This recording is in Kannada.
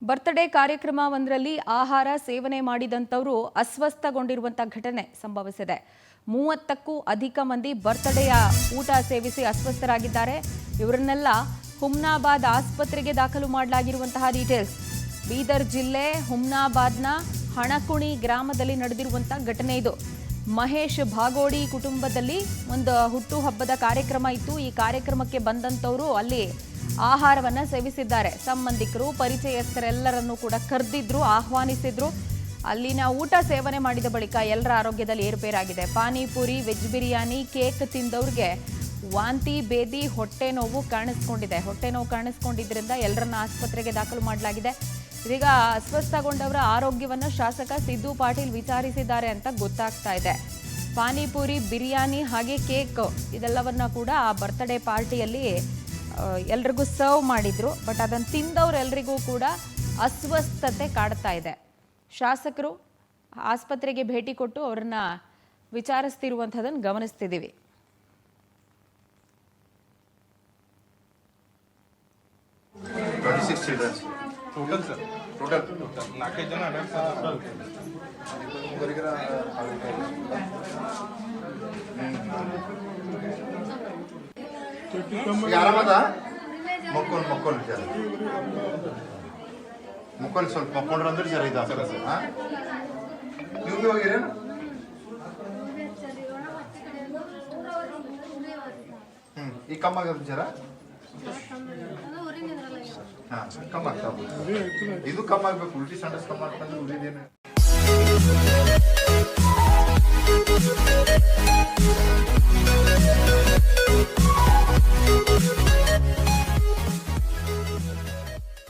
ಬರ್ತ್ಡೇ ಕಾರ್ಯಕ್ರಮವೊಂದರಲ್ಲಿ ಆಹಾರ ಸೇವನೆ ಮಾಡಿದಂತವರು ಅಸ್ವಸ್ಥಗೊಂಡಿರುವಂತ ಘಟನೆ ಸಂಭವಿಸಿದೆ. 30ಕ್ಕೂ ಅಧಿಕ ಮಂದಿ ಬರ್ತ್ಡೇಯ ಊಟ ಸೇವಿಸಿ ಅಸ್ವಸ್ಥರಾಗಿದ್ದಾರೆ. ಇವರನ್ನೆಲ್ಲ ಹುಮ್ನಾಬಾದ್ ಆಸ್ಪತ್ರೆಗೆ ದಾಖಲು ಮಾಡಲಾಗಿರುವಂತಹ ಡೀಟೇಲ್ಸ್. ಬೀದರ್ ಜಿಲ್ಲೆ ಹುಮ್ನಾಬಾದ್ನ ಹಣಕುಣಿ ಗ್ರಾಮದಲ್ಲಿ ನಡೆದಿರುವಂತ ಘಟನೆ ಇದು. ಮಹೇಶ್ ಭಾಗೋಡಿ ಕುಟುಂಬದಲ್ಲಿ ಒಂದು ಹುಟ್ಟುಹಬ್ಬದ ಕಾರ್ಯಕ್ರಮ ಇತ್ತು. ಈ ಕಾರ್ಯಕ್ರಮಕ್ಕೆ ಬಂದಂತವರು ಅಲ್ಲಿ ಆಹಾರವನ್ನ ಸೇವಿಸಿದ್ದಾರೆ. ಸಂಬಂಧಿಕರು ಪರಿಚಯಸ್ಥರೆಲ್ಲರನ್ನೂ ಕೂಡ ಕರೆದಿದ್ರು, ಆಹ್ವಾನಿಸಿದ್ರು. ಅಲ್ಲಿನ ಊಟ ಸೇವನೆ ಮಾಡಿದ ಬಳಿಕ ಎಲ್ಲರ ಆರೋಗ್ಯದಲ್ಲಿ ಏರುಪೇರಾಗಿದೆ. ಪಾನಿಪುರಿ, ವೆಜ್ ಬಿರಿಯಾನಿ, ಕೇಕ್ ತಿಂದವ್ರಿಗೆ ವಾಂತಿ, ಬೇದಿ, ಹೊಟ್ಟೆ ನೋವು ಕಾಣಿಸ್ಕೊಂಡಿದ್ರಿಂದ ಎಲ್ಲರನ್ನ ಆಸ್ಪತ್ರೆಗೆ ದಾಖಲು ಮಾಡಲಾಗಿದೆ. ಇದೀಗ ಅಸ್ವಸ್ಥಗೊಂಡವರ ಆರೋಗ್ಯವನ್ನ ಶಾಸಕ ಸಿದ್ದು ಪಾಟೀಲ್ ವಿಚಾರಿಸಿದ್ದಾರೆ ಅಂತ ಗೊತ್ತಾಗ್ತಾ ಇದೆ. ಪಾನಿಪುರಿ, ಬಿರಿಯಾನಿ ಹಾಗೆ ಕೇಕ್ ಇದೆಲ್ಲವನ್ನ ಕೂಡ ಆ ಬರ್ತ್ಡೇ ಪಾರ್ಟಿಯಲ್ಲಿ ಎಲ್ರಿಗೂ ಸರ್ವ್ ಮಾಡಿದ್ರು. ಬಟ್ ಅದನ್ನು ತಿಂದವರೆಲ್ಲರಿಗೂ ಕೂಡ ಅಸ್ವಸ್ಥತೆ ಕಾಡ್ತಾ ಇದೆ. ಶಾಸಕರು ಆಸ್ಪತ್ರೆಗೆ ಭೇಟಿ ಕೊಟ್ಟು ಅವರನ್ನ ವಿಚಾರಿಸ್ತಿರುವಂಥದ್ದನ್ನು ಗಮನಿಸ್ತಿದ್ದೀವಿ. ಮಕ್ಕಳು ಸ್ವಲ್ಪ ಮಕ್ಕೊಂಡ್ರೆ ಅಂದ್ರೆ ಜರ ಇದು ನೀವು ಹೋಗಿರ ಈಗ ಕಮ್ಮ ಆಗೋದು ಜರ ಕಮ್ಮ ಆಗ್ತಾವ. ಇದು ಕಮ್ಮ ಆಗ್ಬೇಕು. ಉಲ್ಟಿ ಸಂಡಸ್ ಕಮ್ಮ ಆಗ್ತಂದ್ರೆ ಉಳಿದೇನೆ.